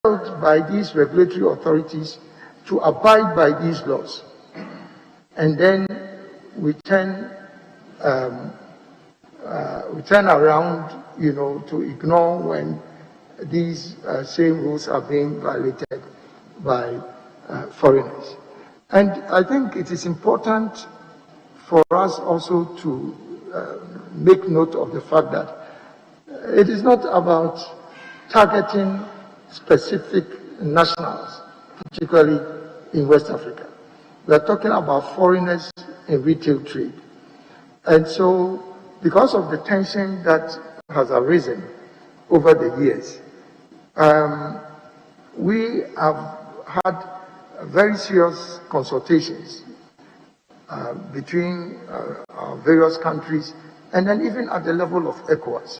compelled by these regulatory authorities to abide by these laws. And then we turn around, to ignore when these same rules are being violated by foreigners. And I think it is important for us also to make note of the fact that it is not about targeting specific nationals, particularly in West Africa. We are talking about foreigners in retail trade. And so, because of the tension that has arisen over the years, we have had very serious consultations between our various countries, and then even at the level of ECOWAS.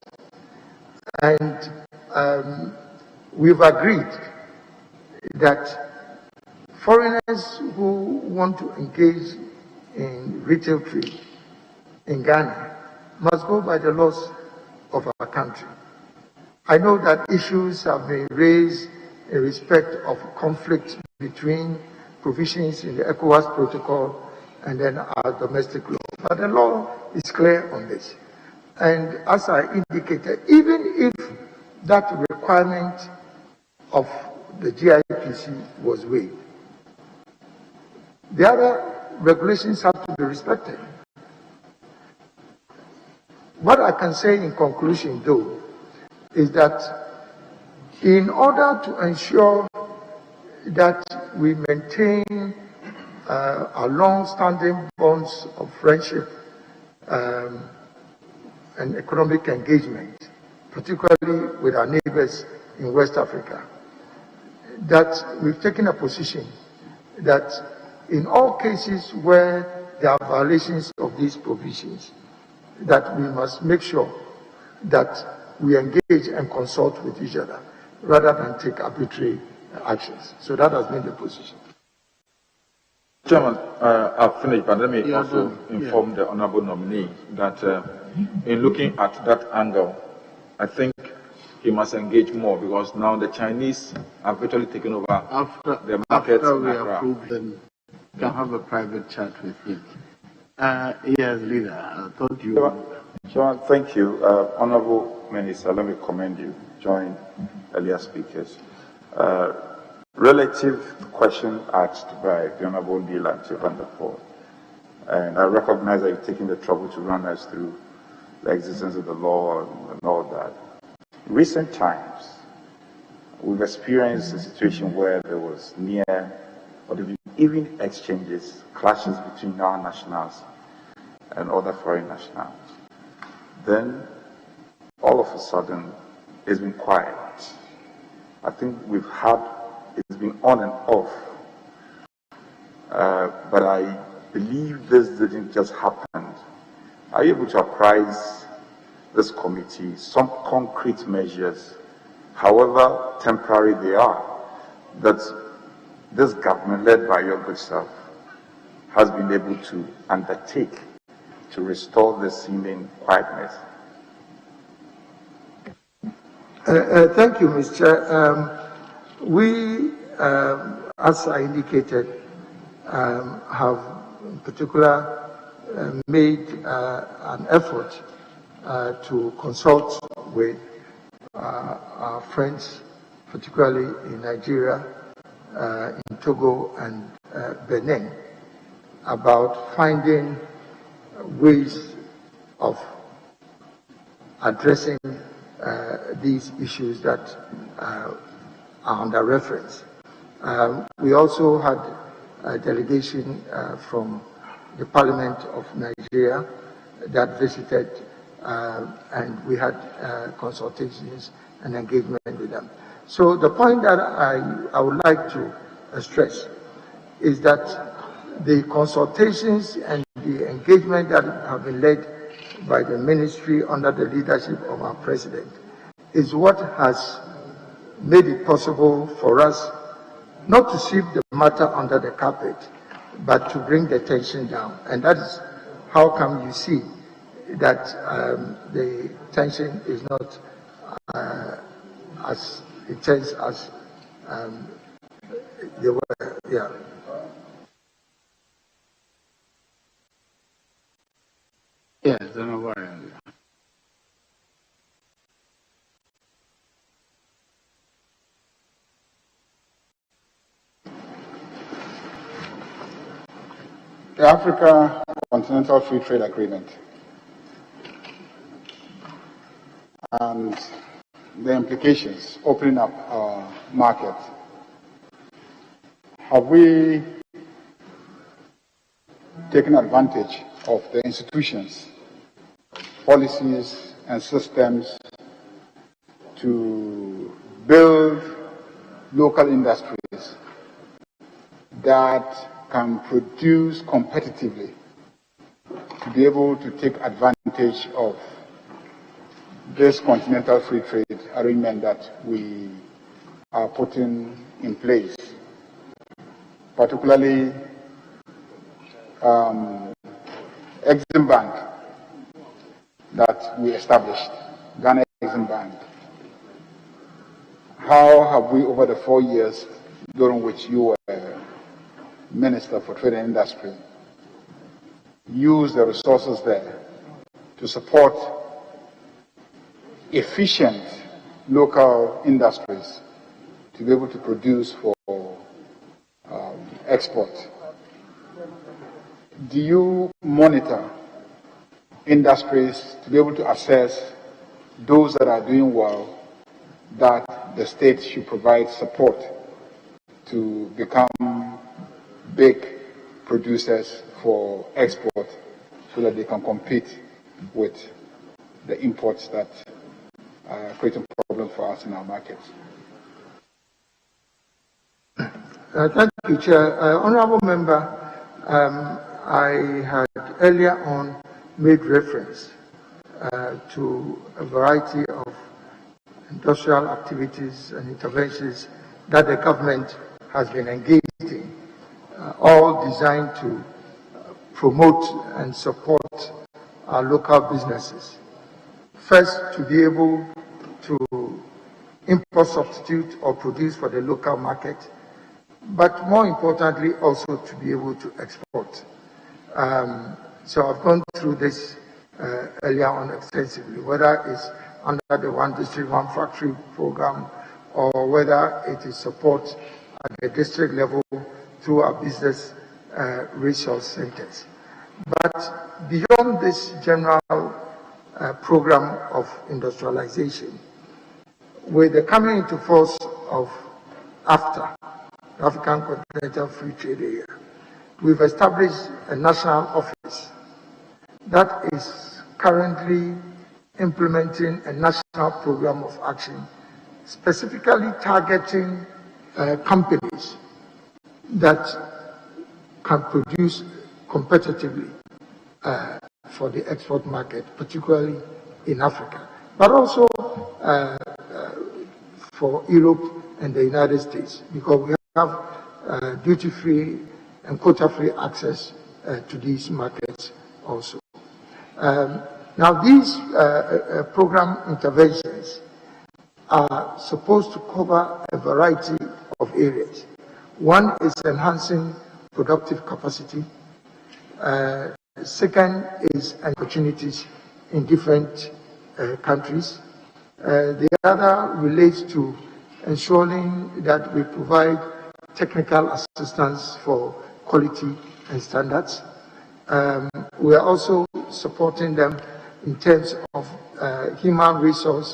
And we've agreed that foreigners who want to engage in retail trade in Ghana must go by the laws of our country. I know that issues have been raised in respect of conflict between provisions in the ECOWAS protocol and then our domestic law. But the law is clear on this. And as I indicated, even if that requirement of the GIPC was waived, the other regulations have to be respected. What I can say in conclusion, though, is that in order to ensure that we maintain our long-standing bonds of friendship and economic engagement, particularly with our neighbors in West Africa, that we've taken a position that in all cases where there are violations of these provisions, that we must make sure that we engage and consult with each other rather than take arbitrary actions. So that has been the position. Chairman, I've finished, but let me also inform the honorable nominee that in looking at that angle, I think he must engage more, because now the Chinese have virtually taken over the market. After we approve them, you can have a private chat with him. Yes, leader, I thought you... Chairman, thank you. Honorable Minister, let me commend you. Join earlier speakers. Relative question asked by the Honorable Neil Van der Poel, and I recognize that you've taken the trouble to run us through the existence of the law and all that. In recent times, we've experienced a situation where there was near or even exchanges, clashes between our nationals and other foreign nationals. Then, all of a sudden, it's been quiet. I think it's been on and off. But I believe this didn't just happen. Are you able to apprise this committee some concrete measures, however temporary they are, that this government, led by your good self, has been able to undertake to restore the seeming quietness? Thank you, Mr. We, as I indicated, have in particular made an effort to consult with our friends, particularly in Nigeria, in Togo and Benin, about finding ways of addressing these issues that are under reference. We also had a delegation from the Parliament of Nigeria that visited, and we had consultations and engagement with them. So the point that I would like to stress is that the consultations and the engagement that have been led by the ministry under the leadership of our president is what has made it possible for us not to sweep the matter under the carpet, but to bring the tension down. And that is how come you see that the tension is not as intense as They were, yeah. Yes, don't worry. The Africa Continental Free Trade Agreement and the implications, opening up our market. Have we taken advantage of the institutions, policies, and systems to build local industries that can produce competitively, to be able to take advantage of this continental free trade arrangement that we are putting in place, particularly Exim Bank that we established, Ghana Exim Bank. How have we, over the 4 years during which you were Minister for Trade and Industry, used the resources there to support efficient local industries to be able to produce for export? Do you monitor industries to be able to assess those that are doing well, that the state should provide support to become big producers for export so that they can compete with the imports that are creating problems for us in our markets? Thank you, Chair. Honourable Member, I had earlier on made reference to a variety of industrial activities and interventions that the government has been engaged in, all designed to promote and support our local businesses. First, to be able to import substitute or produce for the local market, but more importantly also to be able to export. So I've gone through this earlier on extensively, whether it's under the One District, One Factory program, or whether it is support at the district level through our business resource centers. But beyond this general program of industrialization, with the coming into force of AFTA, African Continental Free Trade Area, we've established a national office that is currently implementing a national program of action specifically targeting companies that can produce competitively for the export market, particularly in Africa, but also for Europe and the United States, because we have duty-free and quota-free access to these markets also. Now, these program interventions are supposed to cover a variety of areas. One is enhancing productive capacity. Second is opportunities in different countries. The other relates to ensuring that we provide technical assistance for quality and standards. We are also supporting them in terms of human resource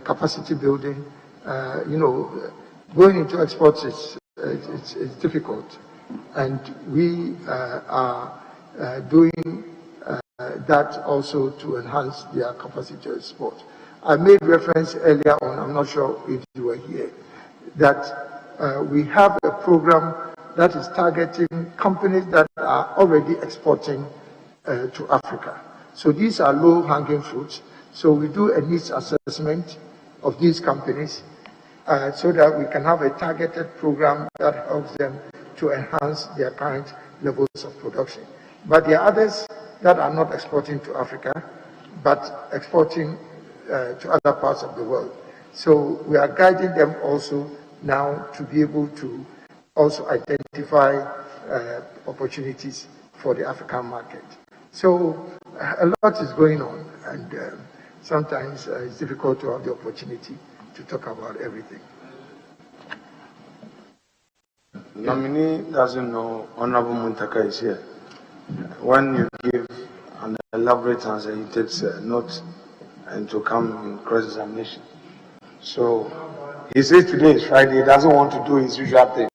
capacity building. Going into exports it's difficult, and we are doing that also to enhance their capacity to export. I made reference earlier on, I'm not sure if you were here, that we have a program that is targeting companies that are already exporting to Africa. So these are low-hanging fruits. So we do a needs assessment of these companies so that we can have a targeted program that helps them to enhance their current levels of production. But there are others that are not exporting to Africa, but exporting to other parts of the world. So we are guiding them also now to be able to also identify opportunities for the African market. So a lot is going on, and sometimes it's difficult to have the opportunity to talk about everything. The nominee doesn't know Honorable Muntaka is here. When you give an elaborate answer, he takes notes and to come in cross-examination. So he says today is Friday, he doesn't want to do his usual thing.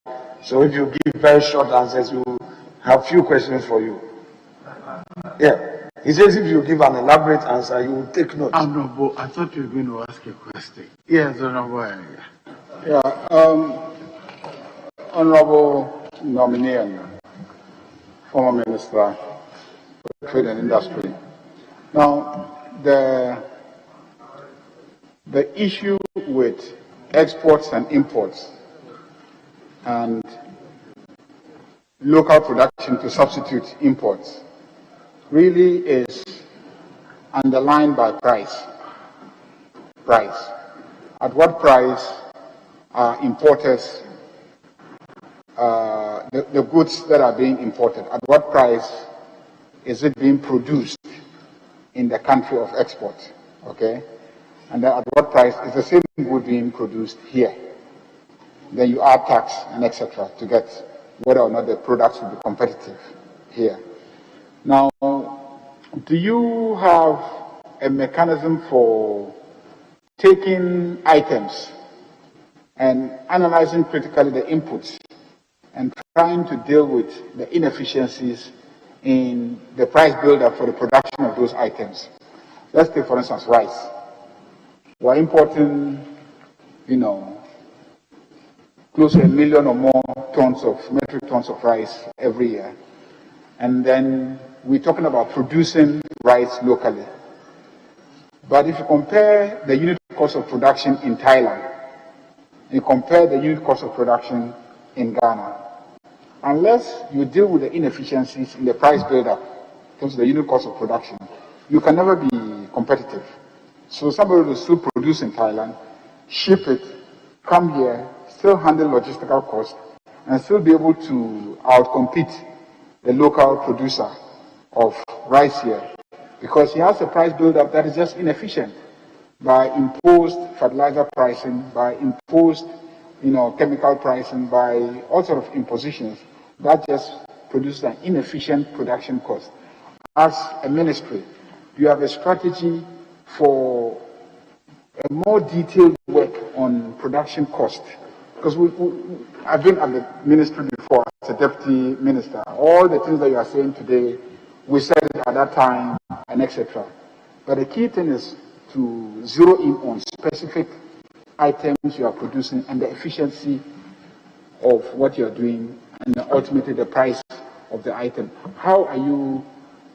So if you give very short answers, we will have few questions for you. Yeah. He says if you give an elaborate answer, you will take notes. Honorable, I thought you were going to ask a question. Yes, Honorable. Yeah, Honorable nominee and former Minister for Trade and Industry. Now, the issue with exports and imports and local production to substitute imports really is underlined by price. Price. At what price are importers, the goods that are being imported, at what price is it being produced in the country of export? Okay? And then at what price is the same good being produced here? Then you add tax and etc. to get whether or not the products will be competitive here. Now, do you have a mechanism for taking items and analyzing critically the inputs and trying to deal with the inefficiencies in the price buildup for the production of those items? Let's take, for instance, rice. We're importing, close to 1 million or more metric tons of rice every year. And then we're talking about producing rice locally. But if you compare the unit cost of production in Thailand, you compare the unit cost of production in Ghana, unless you deal with the inefficiencies in the price buildup in terms of the unit cost of production, you can never be competitive. So somebody will still produce in Thailand, ship it, come here, still handle logistical costs, and still be able to outcompete the local producer of rice here, because he has a price buildup that is just inefficient by imposed fertilizer pricing, by imposed, chemical pricing, by all sort of impositions that just produces an inefficient production cost. As a ministry, do you have a strategy for a more detailed work on production cost? Because I've been at the ministry before as a deputy minister. All the things that you are saying today, we said it at that time, and etc. But the key thing is to zero in on specific items you are producing and the efficiency of what you are doing, and ultimately the price of the item. How are you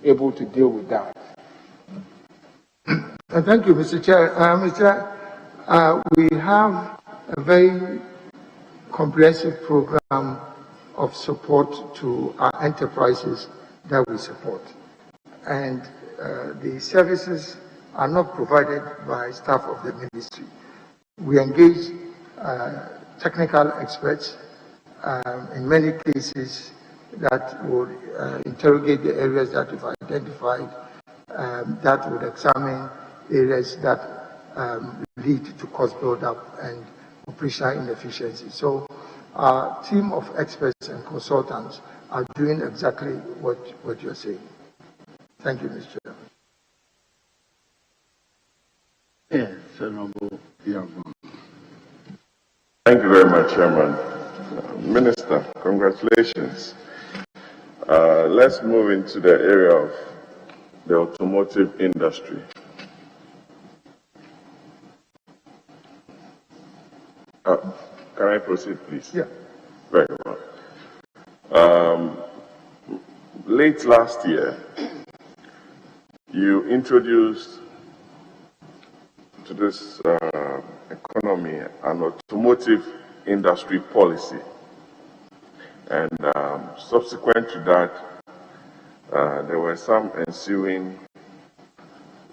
able to deal with that? Thank you, Mr. Chair. We have a very comprehensive program of support to our enterprises that we support. And the services are not provided by staff of the ministry. We engage technical experts in many cases that would interrogate the areas that we've identified, that would examine areas that lead to cost buildup and operational inefficiency. So our team of experts and consultants are doing exactly what you're saying. Thank you, Mr. Chairman. Yes, Honorable. Thank you very much, Chairman. Minister, congratulations. Let's move into the area of the automotive industry. Can I proceed, please? Yeah. Very well. Late last year, you introduced to this economy an automotive industry policy. And subsequent to that, there were some ensuing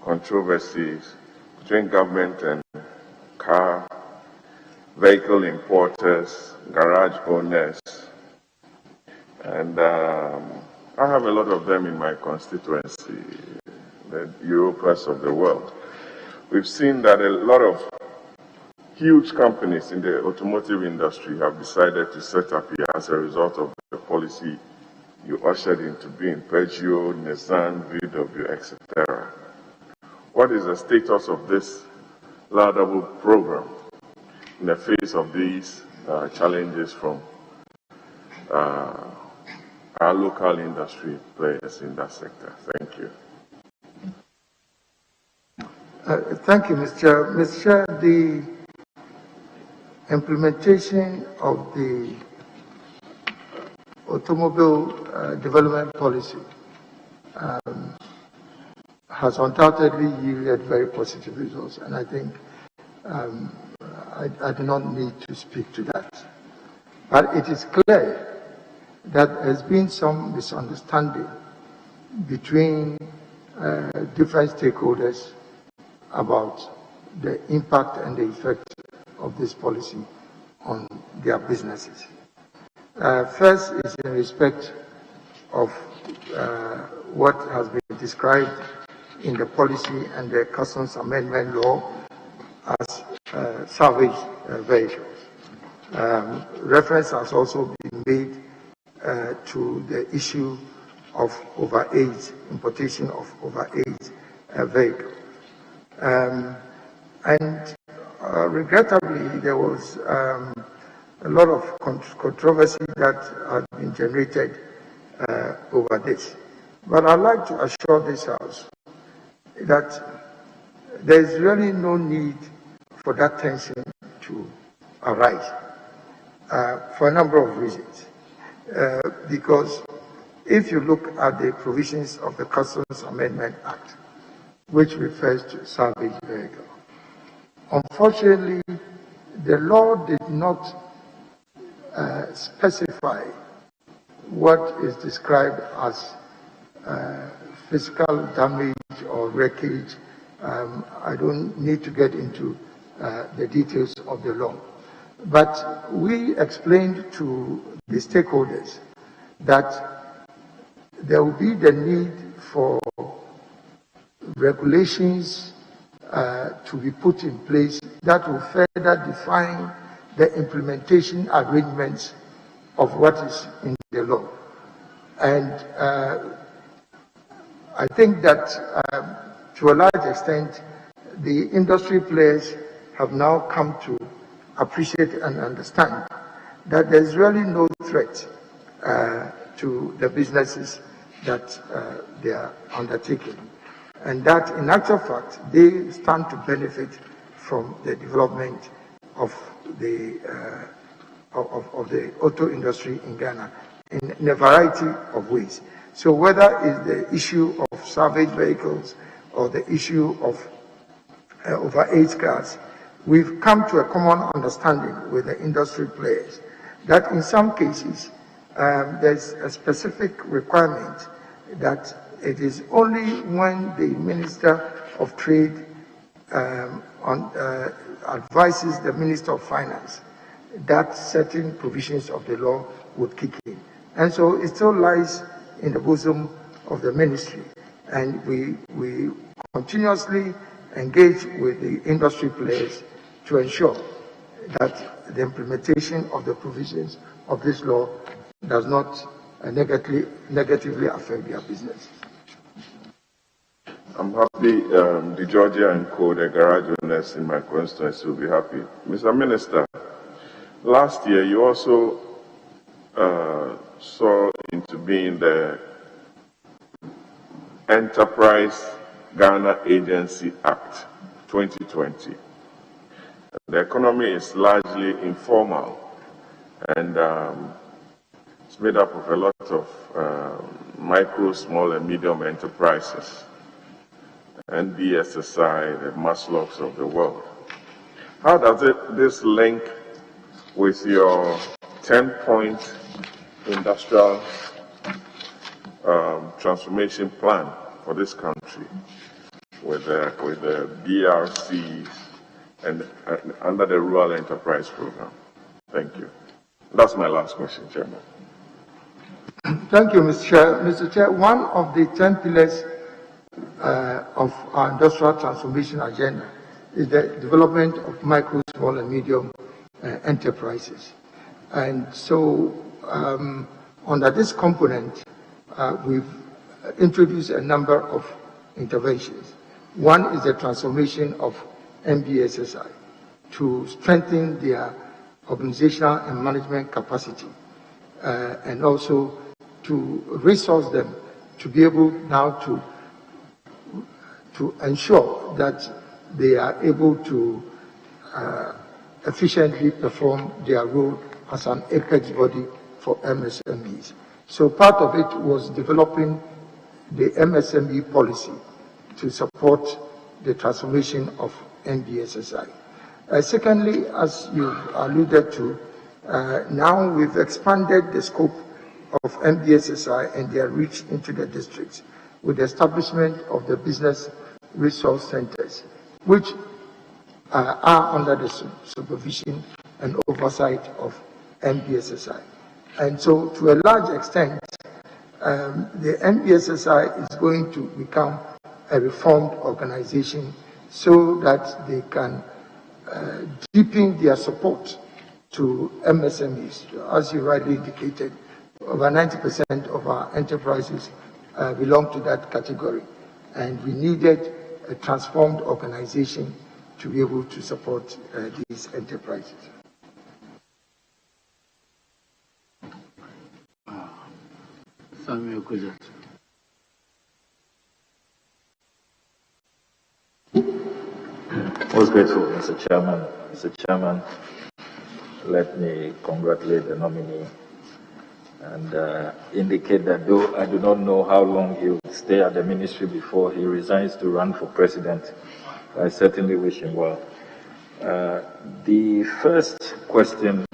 controversies between government and car vehicle importers, garage owners, and I have a lot of them in my constituency, the Europas of the world. We've seen that a lot of huge companies in the automotive industry have decided to set up here as a result of the policy you ushered into being, Peugeot, Nissan, VW, etc. What is the status of this laudable program in the face of these challenges from our local industry players in that sector? Thank you. Thank you, Mr. Chair. Mr. Chair, the implementation of the automobile development policy has undoubtedly yielded very positive results, and I think I do not need to speak to that. But it is clear that there has been some misunderstanding between different stakeholders about the impact and the effect of this policy on their businesses. First is in respect of what has been described in the policy and the customs amendment law as salvage vehicles. Reference has also been made to the issue of overage, importation of overage vehicles. Regrettably, there was a lot of controversy that had been generated over this. But I'd like to assure this House that there is really no need for that tension to arise for a number of reasons. Because if you look at the provisions of the Customs Amendment Act, which refers to salvage vehicle, unfortunately, the law did not specify what is described as physical damage or wreckage. I don't need to get into the details of the law. But we explained to the stakeholders that there will be the need for regulations to be put in place that will further define the implementation arrangements of what is in the law. And I think that to a large extent, the industry players have now come to appreciate and understand that there's really no threat to the businesses that they are undertaking. And that, in actual fact, they stand to benefit from the development of the auto industry in Ghana in a variety of ways. So whether it's the issue of salvage vehicles or the issue of overage cars, we've come to a common understanding with the industry players that in some cases there's a specific requirement that it is only when the Minister of Trade advises the Minister of Finance that certain provisions of the law would kick in. And so it still lies in the bosom of the ministry. And we continuously engage with the industry players to ensure that the implementation of the provisions of this law does not negatively affect their business. I'm happy the Georgia and Co, the garage owners in my constituency, will be happy. Mr. Minister, last year you also saw into being the Enterprise Ghana Agency Act 2020. The economy is largely informal and it's made up of a lot of micro, small and medium enterprises. NBSSI, the Maslows of the world. How does this link with your 10-point industrial transformation plan for this country, with the BRCs and under the Rural Enterprise Program? Thank you. That's my last question, Chairman. Thank you, Mr. Chair. Mr. Chair, one of the 10 pillars of our industrial transformation agenda is the development of micro, small, and medium enterprises. And so, under this component, we've introduced a number of interventions. One is the transformation of MBSSI to strengthen their organizational and management capacity, and also to resource them to be able now to ensure that they are able to efficiently perform their role as an apex body for MSMEs. So part of it was developing the MSME policy to support the transformation of NBSSI. Secondly, as you alluded to, now we've expanded the scope of MBSSI and their reach into the districts with the establishment of the business resource centers, which are under the supervision and oversight of MBSSI. And so, to a large extent, the MBSSI is going to become a reformed organization so that they can deepen their support to MSMEs. As you rightly indicated, over 90% of our enterprises belong to that category, and we needed a transformed organization to be able to support these enterprises. Samuel Kujat. Most grateful, Mr. Chairman. Mr. Chairman, let me congratulate the nominee and indicate that though I do not know how long he will stay at the ministry before he resigns to run for president, I certainly wish him well. The first question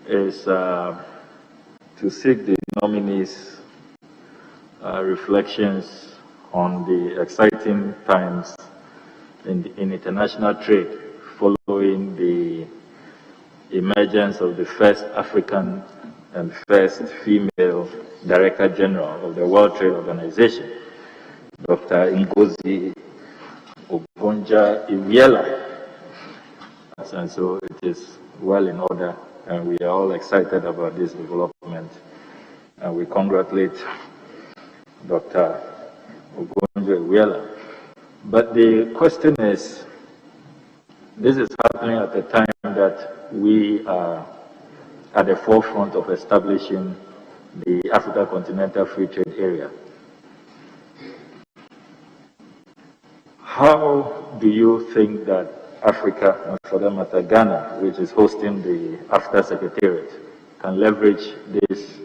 is to seek the nominees' reflections on the exciting times in international trade following the emergence of the first African and first female Director General of the World Trade Organization, Dr. Ngozi Okonjo-Iweala. And so it is well in order, and we are all excited about this development. And we congratulate Dr. Okonjo-Iweala. But the question is, this is happening at a time that we are at the forefront of establishing the Africa Continental Free Trade Area. How do you think that Africa, and for that matter Ghana, which is hosting the AFTA Secretariat, can leverage this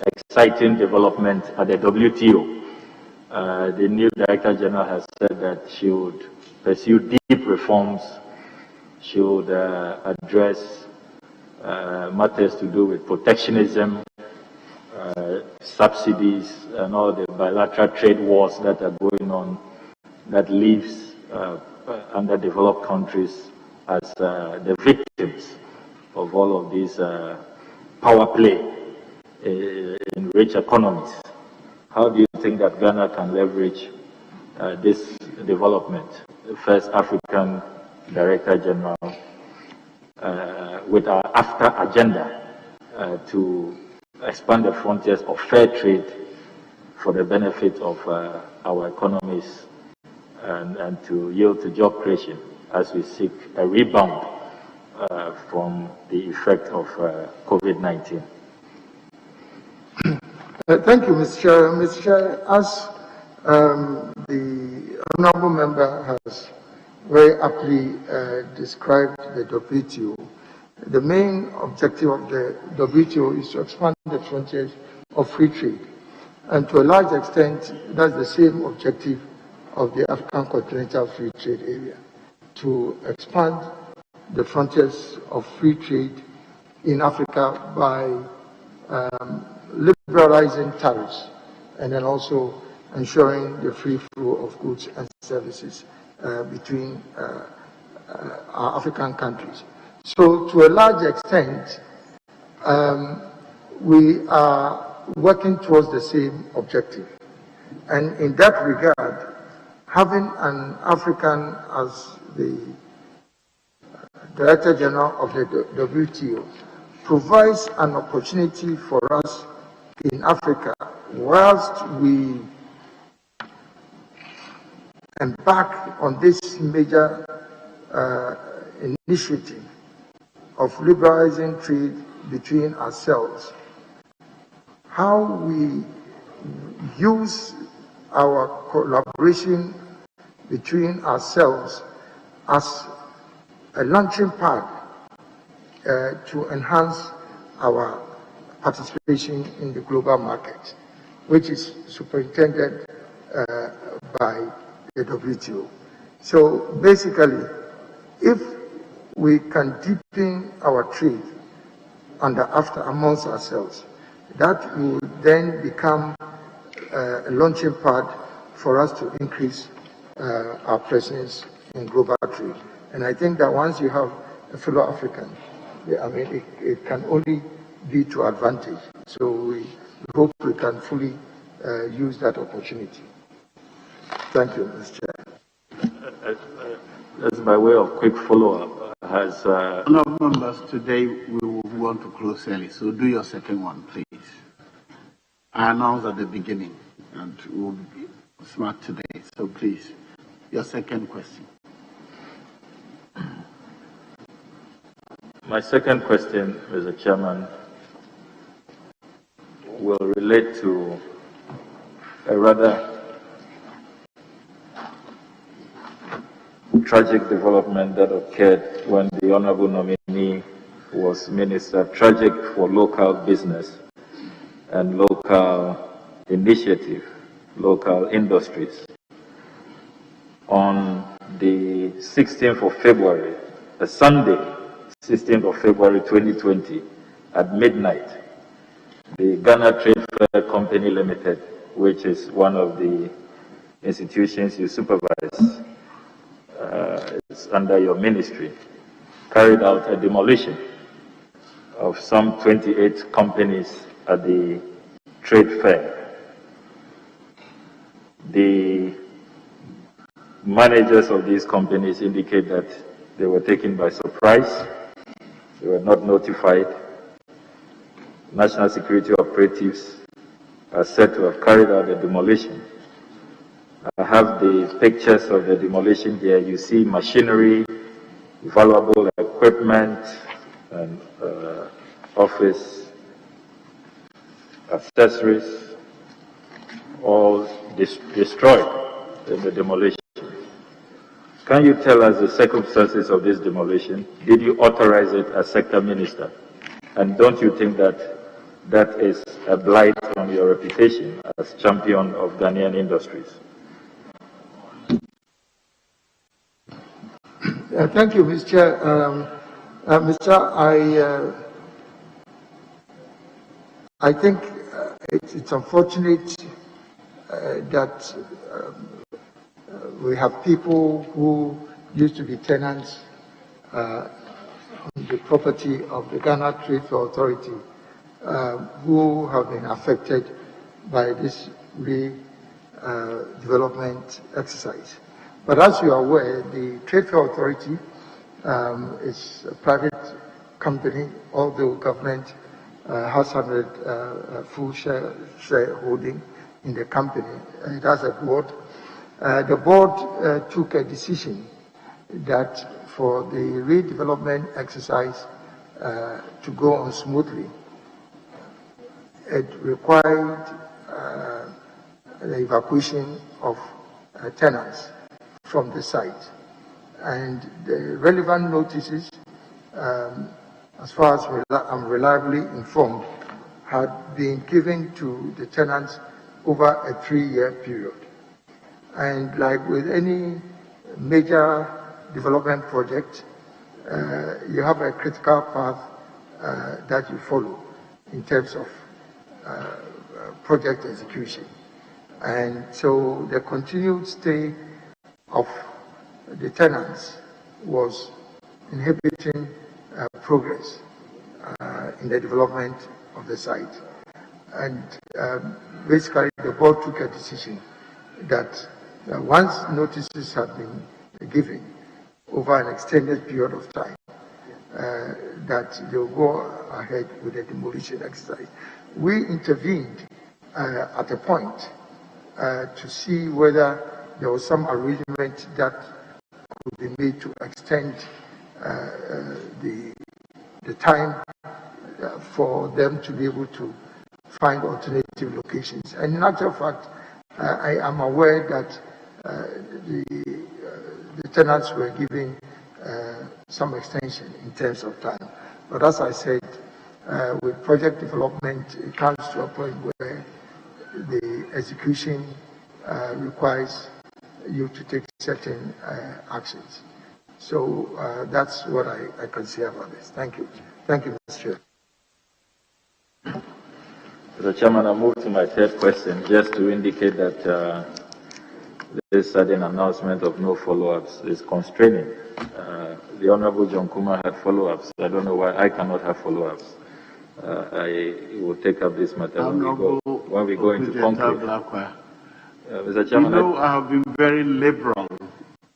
exciting development at the WTO? The new Director General has said that she would pursue deep reforms, she would address matters to do with protectionism, subsidies, and all the bilateral trade wars that are going on that leaves underdeveloped countries as the victims of all of these power play in rich economies. How do you think that Ghana can leverage this development? The first African Director General with our AFTA agenda to expand the frontiers of fair trade for the benefit of our economies and to yield to job creation as we seek a rebound from the effect of COVID-19. Thank you, Mr. Chair. Mr. Chair, as the honourable member has very aptly described the WTO, the main objective of the WTO is to expand the frontiers of free trade. And to a large extent, that's the same objective of the African Continental Free Trade Area, to expand the frontiers of free trade in Africa by liberalizing tariffs and then also ensuring the free flow of goods and services between our African countries. So to a large extent, we are working towards the same objective. And in that regard, having an African as the Director General of the WTO provides an opportunity for us in Africa, whilst we embark on this major initiative of liberalizing trade between ourselves, how we use our collaboration between ourselves as a launching pad to enhance our participation in the global market, which is superintended by the WTO. So basically, if we can deepen our trade amongst ourselves, that will then become a launching pad for us to increase our presence in global trade. And I think that once you have a fellow African, I mean, it can only be to advantage. So we hope we can fully use that opportunity. Thank you, Mr. Chair. That's by way of quick follow-up. Honourable members, today we will want to close early, so do your second one, please. I announced at the beginning, and we'll be smart today, so please, your second question. My second question, Mr. Chairman, will relate to a rather tragic development that occurred when the Honorable nominee was Minister. Tragic for local business and local initiative, local industries. On the 16th of February, a Sunday, 16th of February 2020, at midnight, the Ghana Trade Fair Company Limited, which is one of the institutions you supervise, it's under your ministry, carried out a demolition of some 28 companies at the trade fair. The managers of these companies indicate that they were taken by surprise. They were not notified. National security operatives are said to have carried out the demolition. I have the pictures of the demolition here. You see machinery, valuable equipment, and office accessories, all destroyed in the demolition. Can you tell us the circumstances of this demolition? Did you authorize it as sector minister? And don't you think that that is a blight on your reputation as champion of Ghanaian industries? Thank you, Mr. Chair. I think it's unfortunate that we have people who used to be tenants on the property of the Ghana Trade Fair Authority who have been affected by this redevelopment exercise. But as you are aware, the Trade Fair Authority is a private company, although government has 100 full shareholding in the company. It has a board. The board took a decision that for the redevelopment exercise to go on smoothly, it required the evacuation of tenants from the site. And the relevant notices, as far as I'm reliably informed, had been given to the tenants over a 3-year period. And like with any major development project, you have a critical path that you follow in terms of project execution. And so the continued stay of the tenants was inhibiting progress in the development of the site. And basically, the board took a decision that once notices have been given over an extended period of time, that they'll go ahead with the demolition exercise. We intervened at a point to see whether there was some arrangement that could be made to extend the time for them to be able to find alternative locations. And in actual fact, I am aware that the tenants were given some extension in terms of time. But as I said, with project development, it comes to a point where the execution requires you to take certain actions. So that's what I can say about this. Thank you. Thank you, Mr. Chair. Mr. Chairman, I move to my third question just to indicate that this sudden announcement of no follow-ups is constraining. The Honorable John Kuma had follow-ups. I don't know why I cannot have follow-ups. I will take up this matter when we go into concrete. Mr. Chairman, I have been very liberal.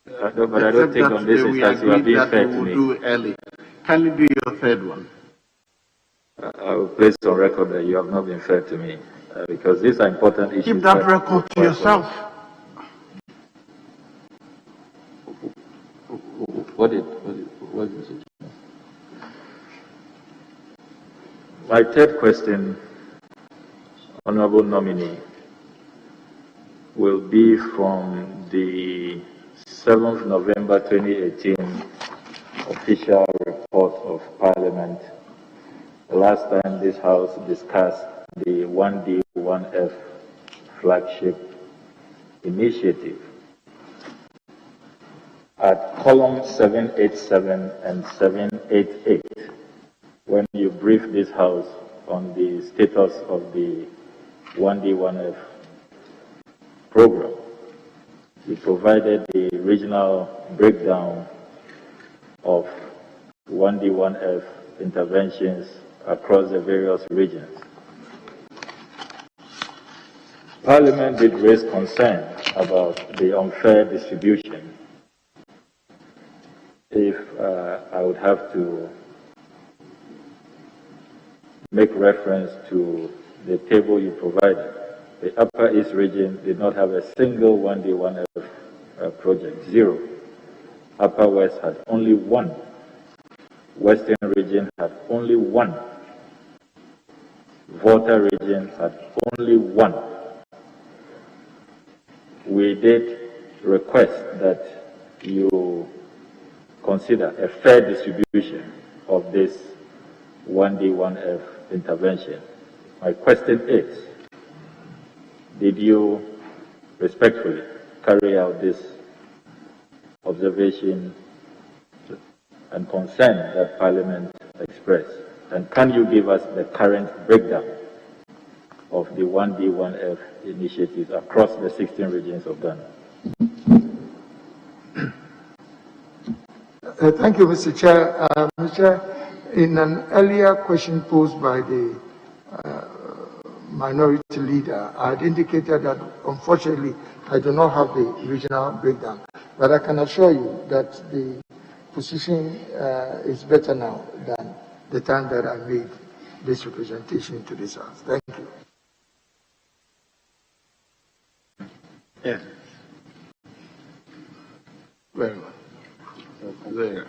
But I don't think on this instance you are being fair to me. Do early. Can you do your third one? I will place on record that you have not been fair to me because these are important issues. Keep that record to yourself. What is it? My third question, Honorable Nominee, will be from the 7th November 2018 official report of Parliament. The last time this House discussed the 1D, 1F flagship initiative. At column 787 and 788, when you brief this House on the status of the 1D, 1F program, you provided the regional breakdown of 1D, 1F interventions across the various regions. Parliament did raise concern about the unfair distribution. If I would have to make reference to the table you provided, the Upper East region did not have a single 1D, 1F project, zero. Upper West had only one. Western region had only one. Volta region had only one. We did request that you consider a fair distribution of this 1D, 1F intervention. My question is, did you respectfully carry out this observation and concern that Parliament expressed? And can you give us the current breakdown of the 1D, 1F initiatives across the 16 regions of Ghana? Thank you, Mr. Chair. Mr. Chair, in an earlier question posed by the minority leader, I had indicated that unfortunately I do not have the regional breakdown, but I can assure you that the position is better now than the time that I made this representation to this House. Thank you. Yes. Very well. There.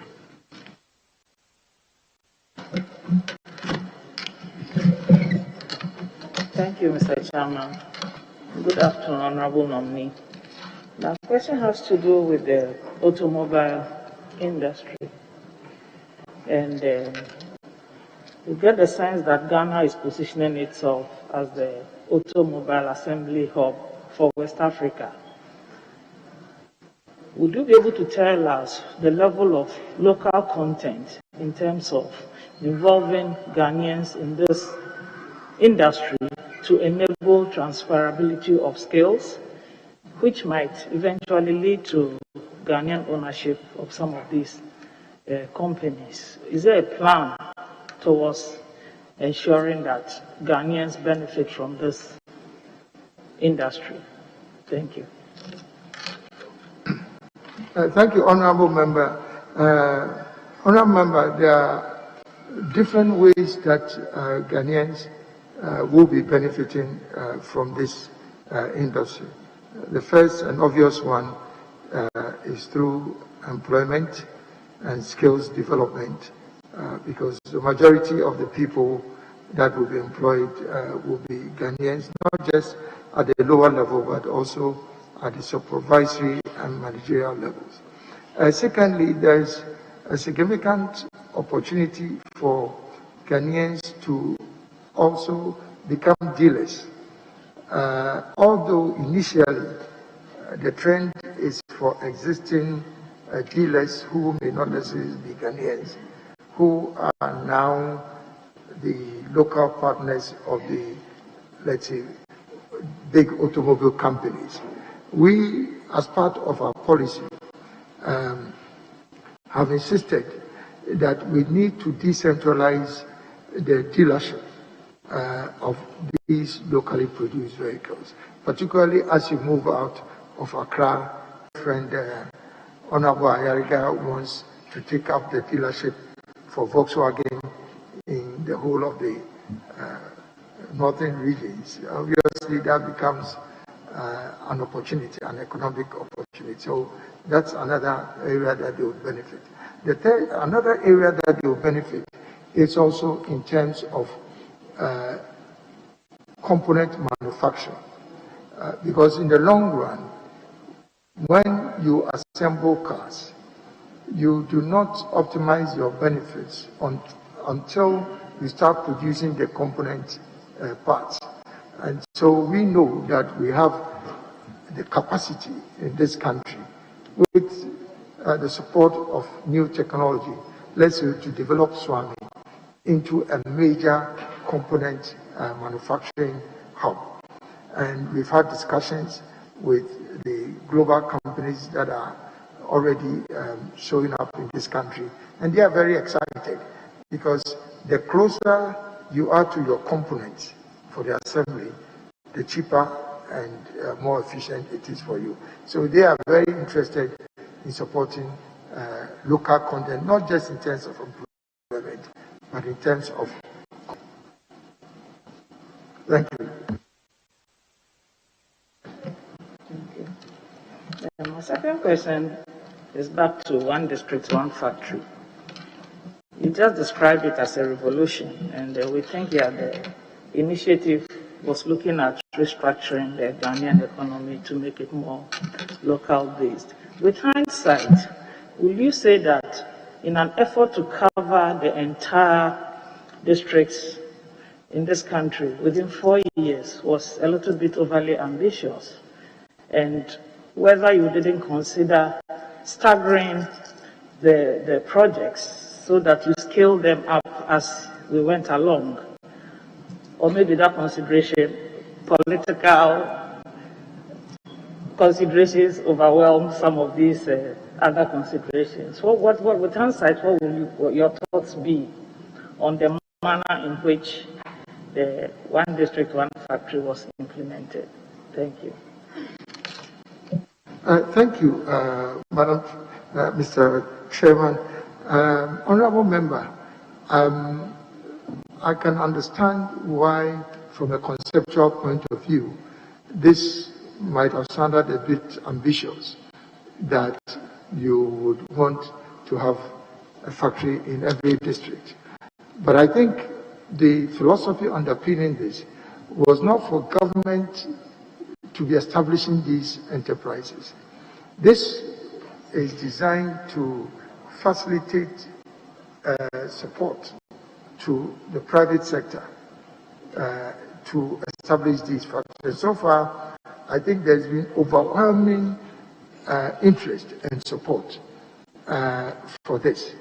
Thank you, Mr. Chairman. Good afternoon, Honorable Nominee. The question has to do with the automobile industry. And we get the sense that Ghana is positioning itself as the automobile assembly hub for West Africa. Would you be able to tell us the level of local content in terms of involving Ghanaians in this industry to enable transferability of skills, which might eventually lead to Ghanaian ownership of some of these companies. Is there a plan towards ensuring that Ghanaians benefit from this industry? Thank you. Thank you, Honorable Member. Honorable Member, there are different ways that Ghanaians will be benefiting from this industry. The first and obvious one is through employment and skills development, because the majority of the people that will be employed will be Ghanaians, not just at the lower level, but also at the supervisory and managerial levels. Secondly, there is a significant opportunity for Ghanaians to also become dealers. Although initially the trend is for existing dealers who may not necessarily be Ghanaians, who are now the local partners of the, let's say, big automobile companies. We, as part of our policy, have insisted that we need to decentralize the dealership of these locally produced vehicles, particularly as you move out of Accra. Friend Honorable Ayariga wants to take up the dealership for Volkswagen in the whole of the northern regions. Obviously, that becomes an opportunity, an economic opportunity. So that's another area that they would benefit. Another area that they will benefit is also in terms of component manufacturing. Because in the long run, when you assemble cars, you do not optimize your benefits until you start producing the component parts. And so we know that we have the capacity in this country, with the support of new technology, let's say, to develop SWAMI into a major component manufacturing hub. And we've had discussions with the global companies that are already showing up in this country, and they are very excited, because the closer you are to your components for the assembly, the cheaper and more efficient it is for you. So they are very interested in supporting local content, not just in terms of employment, but in terms of. Thank you. My second question is back to one district, one factory. You just described it as a revolution, and we think the initiative was looking at restructuring the Ghanaian economy to make it more local-based. With hindsight, will you say that in an effort to cover the entire districts in this country within 4 years was a little bit overly ambitious? And whether you didn't consider staggering the projects so that you scale them up as we went along? Or maybe that consideration, political considerations, overwhelm some of these other considerations. What with hindsight, what will your thoughts be on the manner in which the one district, one factory was implemented? Thank you. Thank you, Madam, Mr. Chairman. Honorable Member, I can understand why, from a conceptual point of view, this might have sounded a bit ambitious, that you would want to have a factory in every district. But I think the philosophy underpinning this was not for government to be establishing these enterprises. This is designed to facilitate support to the private sector to establish these factories. So far, I think there's been overwhelming interest and support for this.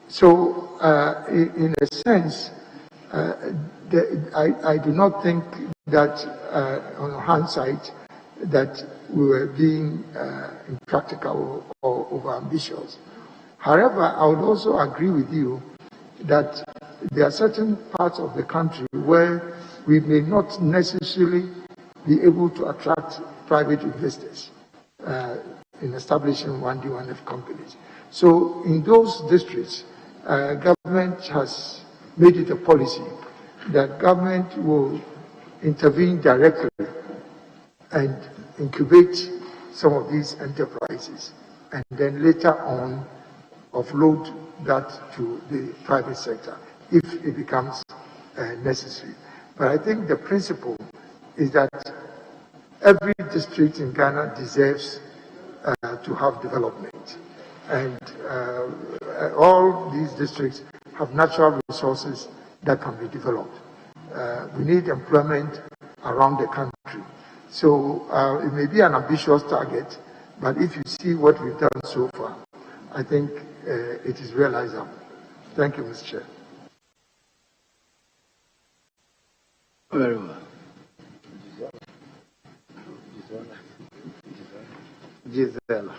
So, in a sense, I do not think that, on hindsight, that we were being impractical or overambitious. However, I would also agree with you that there are certain parts of the country where we may not necessarily be able to attract private investors in establishing 1D, 1F companies. So in those districts, government has made it a policy that government will intervene directly and incubate some of these enterprises, and then later on offload that to the private sector if it becomes necessary. But I think the principle is that every district in Ghana deserves to have development. And all these districts have natural resources that can be developed. We need employment around the country. So it may be an ambitious target, but if you see what we've done so far, I think it is realizable. Thank you, Mr. Chair. Very well. Gisela.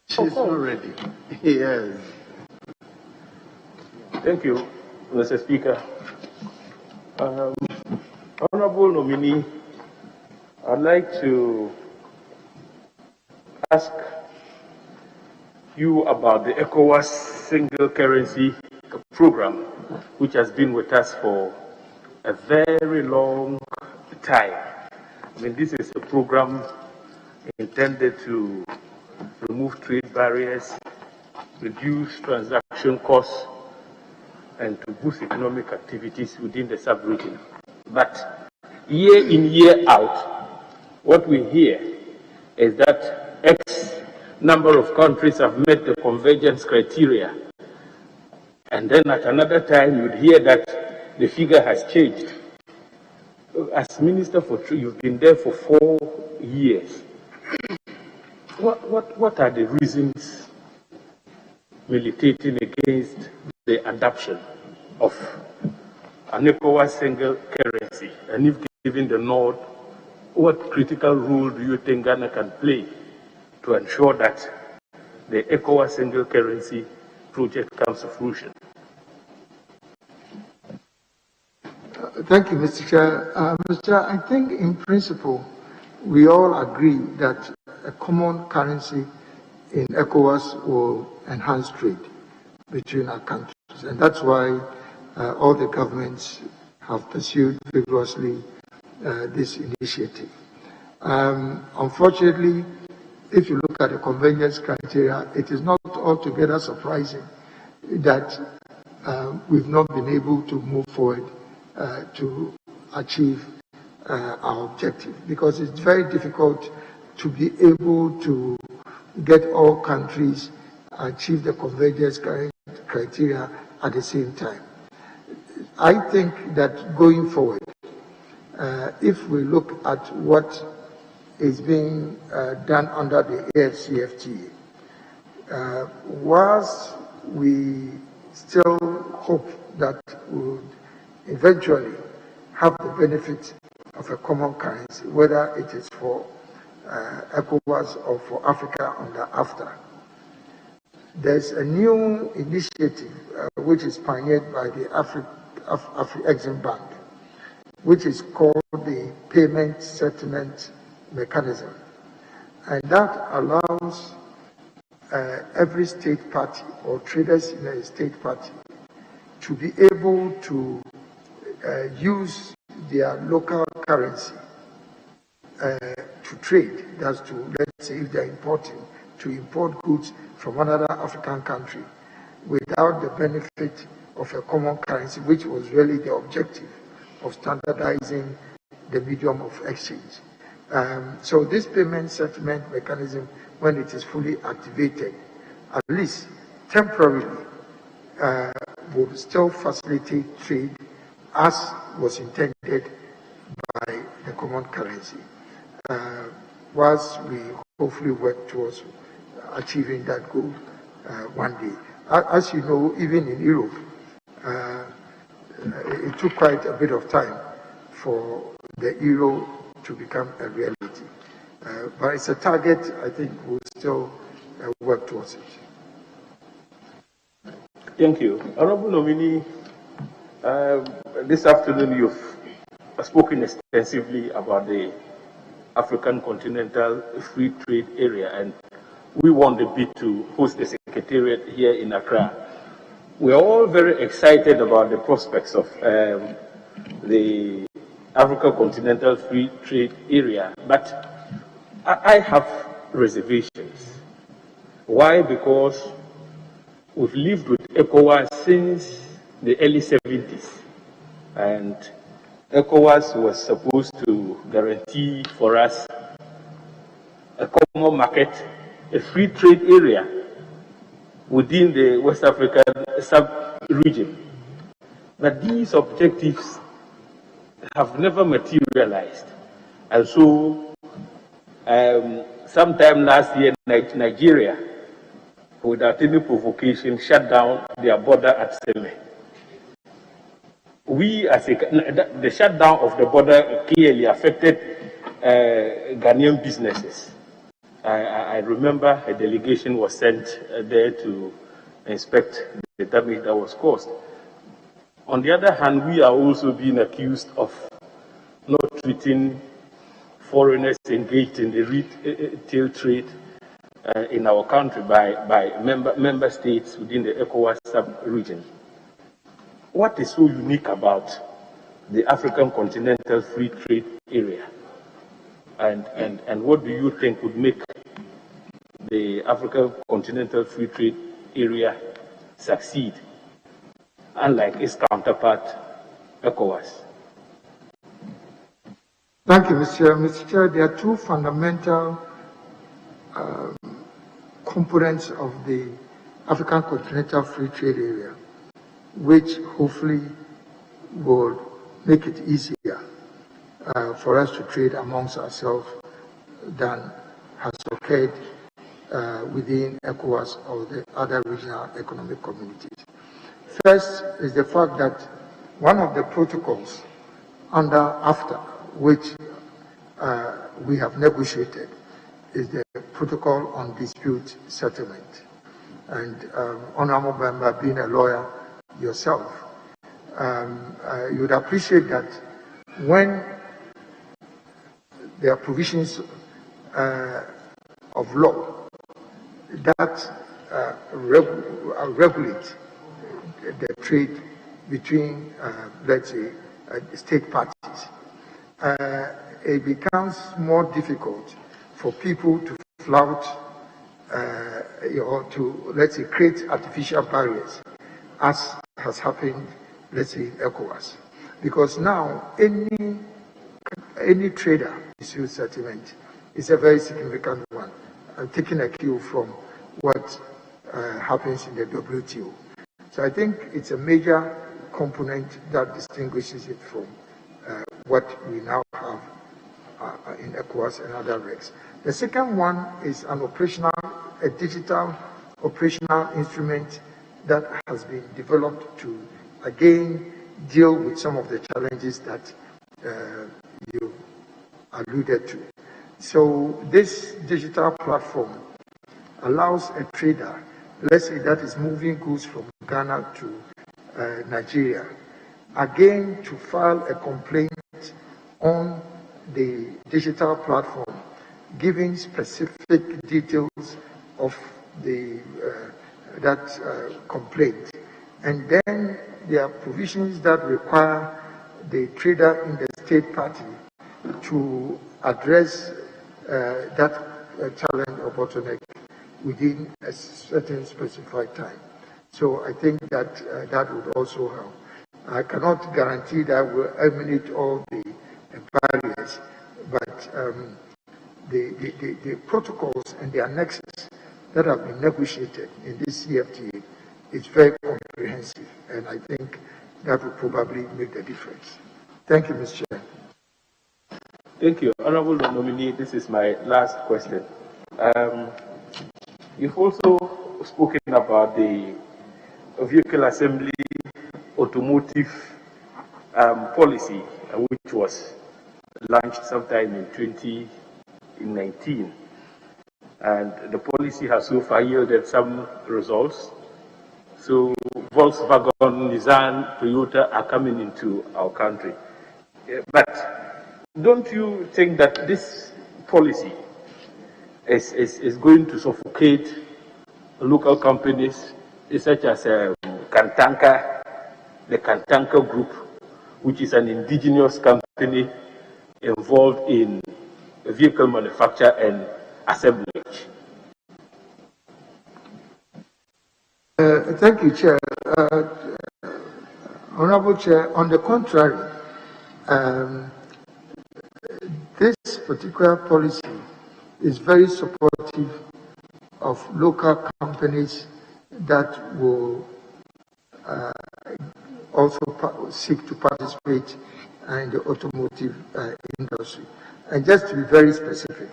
She's not ready. Yes. Thank you, Mr. Speaker. Honorable nominee, I'd like to ask you about the ECOWAS single currency program, which has been with us for a very long time. I mean, this is a program intended to remove trade barriers, reduce transaction costs, and to boost economic activities within the sub-region. But year in, year out, what we hear is that X number of countries have met the convergence criteria. And then at another time, you'd hear that the figure has changed. As Minister for Trade, you've been there for 4 years. What are the reasons militating against the adoption of an ECOWAS single currency? And if given the nod, what critical role do you think Ghana can play to ensure that the ECOWAS single currency project comes to fruition? Thank you, Mr. Chair. Mr. Chair, I think in principle, we all agree that a common currency in ECOWAS will enhance trade between our countries. And that's why all the governments have pursued vigorously this initiative. Unfortunately, if you look at the convergence criteria, it is not altogether surprising that we've not been able to move forward to achieve our objective, because it's very difficult to be able to get all countries achieve the convergence criteria at the same time. I think that going forward, if we look at what is being done under the AFCFTA, whilst we still hope that we would eventually have the benefit of a common currency, whether it is for ECOWAS or for Africa under AFTA. There's a new initiative which is pioneered by the Afri-Exim Bank, which is called the Payment Settlement Mechanism. And that allows every state party or traders in a state party to be able to use their local currency to trade. That's to, let's say, if they're importing, to import goods from another African country without the benefit of a common currency, which was really the objective of standardizing the medium of exchange. So this payment settlement mechanism, when it is fully activated, at least temporarily, would still facilitate trade as was intended by the common currency, whilst we hopefully work towards achieving that goal one day. As you know, even in Europe, it took quite a bit of time for the euro to become a reality. But it's a target I think we'll still work towards it. Thank you. Honorable nominee, this afternoon you've spoken extensively about the African Continental Free Trade Area, and we won the bid to host the Secretariat here in Accra. We are all very excited about the prospects of the African Continental Free Trade Area, but I have reservations. Why? Because we've lived with ECOWAS since the early 70s, and ECOWAS was supposed to guarantee for us a common market, a free trade area within the West African sub-region. But these objectives have never materialized. And so, sometime last year, Nigeria, without any provocation, shut down their border at Seme. The shutdown of the border clearly affected Ghanaian businesses. I remember a delegation was sent there to inspect the damage that was caused. On the other hand, we are also being accused of not treating foreigners engaged in the retail trade in our country by member states within the ECOWAS sub-region. What is so unique about the African Continental Free Trade Area? And what do you think would make the African Continental Free Trade Area succeed, unlike its counterpart, ECOWAS? Thank you, Mr. Chair. Mr. Chair, there are two fundamental components of the African Continental Free Trade Area, which hopefully will make it easier for us to trade amongst ourselves than has occurred within ECOWAS or the other regional economic communities. First is the fact that one of the protocols under AFTA, which we have negotiated, is the Protocol on Dispute Settlement. And Honorable Member, being a lawyer yourself, you would appreciate that when there are provisions of law that regulate the trade between, let's say, state parties, it becomes more difficult for people to flout or to, let's say, create artificial barriers, as has happened, let's say, in ECOWAS. Because now, any trader dispute settlement is a very significant one. I'm taking a cue from what happens in the WTO. So I think it's a major component that distinguishes it from what we now have in ECOWAS and other regs. The second one is a digital operational instrument that has been developed to, again, deal with some of the challenges that you alluded to. So this digital platform allows a trader, let's say that is moving goods from Ghana to Nigeria, again to file a complaint on the digital platform, giving specific details of the that complaint. And then there are provisions that require the trader in the state party to address that challenge or bottleneck within a certain specified time. So I think that that would also help. I cannot guarantee that we'll eliminate all the barriers, but the protocols and the annexes that have been negotiated in this CFTA is very comprehensive, and I think that will probably make the difference. Thank you, Mr. Chair. Thank you. Honorable nominee, this is my last question. You've also spoken about the vehicle assembly, automotive policy, which was launched sometime in 2019. And the policy has so far yielded some results. So Volkswagen, Nissan, Toyota are coming into our country. But don't you think that this policy is going to suffocate local companies such as Kantanka, the Kantanka Group, which is an indigenous company involved in vehicle manufacture and assemblage? Thank you, Chair. Honorable Chair, on the contrary, this particular policy is very supportive of local companies that will also seek to participate in the automotive industry. And just to be very specific,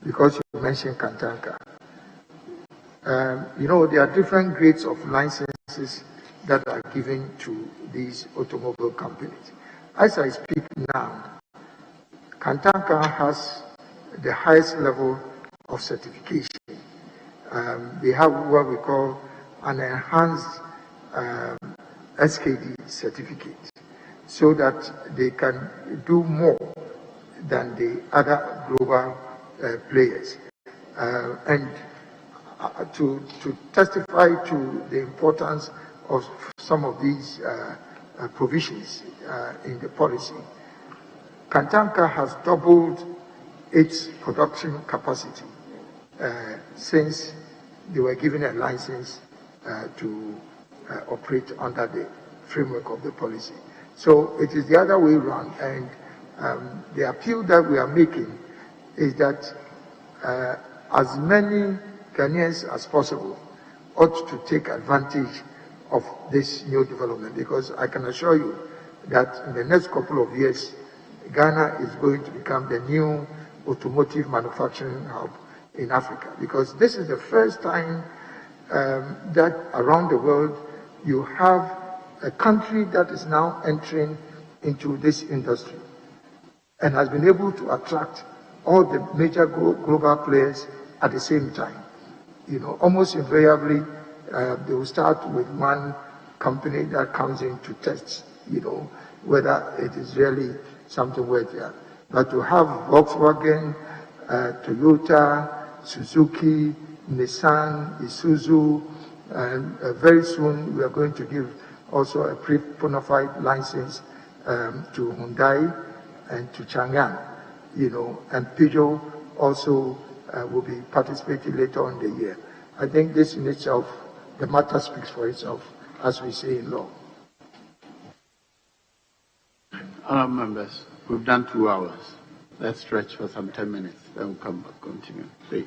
because you mentioned Kantanka, you know, there are different grades of licenses that are given to these automobile companies. As I speak now, Kantanka has the highest level of certification. They have what we call an enhanced SKD certificate, so that they can do more than the other global players. And to testify to the importance of some of these provisions in the policy, Kantanka has doubled its production capacity since they were given a license to operate under the framework of the policy. So it is the other way around, and the appeal that we are making is that as many Ghanaians as possible ought to take advantage of this new development, because I can assure you that in the next couple of years, Ghana is going to become the new automotive manufacturing hub in Africa, because this is the first time that around the world you have a country that is now entering into this industry and has been able to attract all the major global players at the same time. You know, almost invariably, they will start with one company that comes in to test, you know, whether it is really something worthy. But to have Volkswagen, Toyota, Suzuki, Nissan, Isuzu, and very soon we are going to give also a pre-bona fide license to Hyundai and to Chang'an, you know, and Peugeot also will be participating later on in the year. I think this in itself, the matter speaks for itself, as we say in law. Honourable members, we've done 2 hours. Let's stretch for some 10 minutes, then we'll come back, continue, please.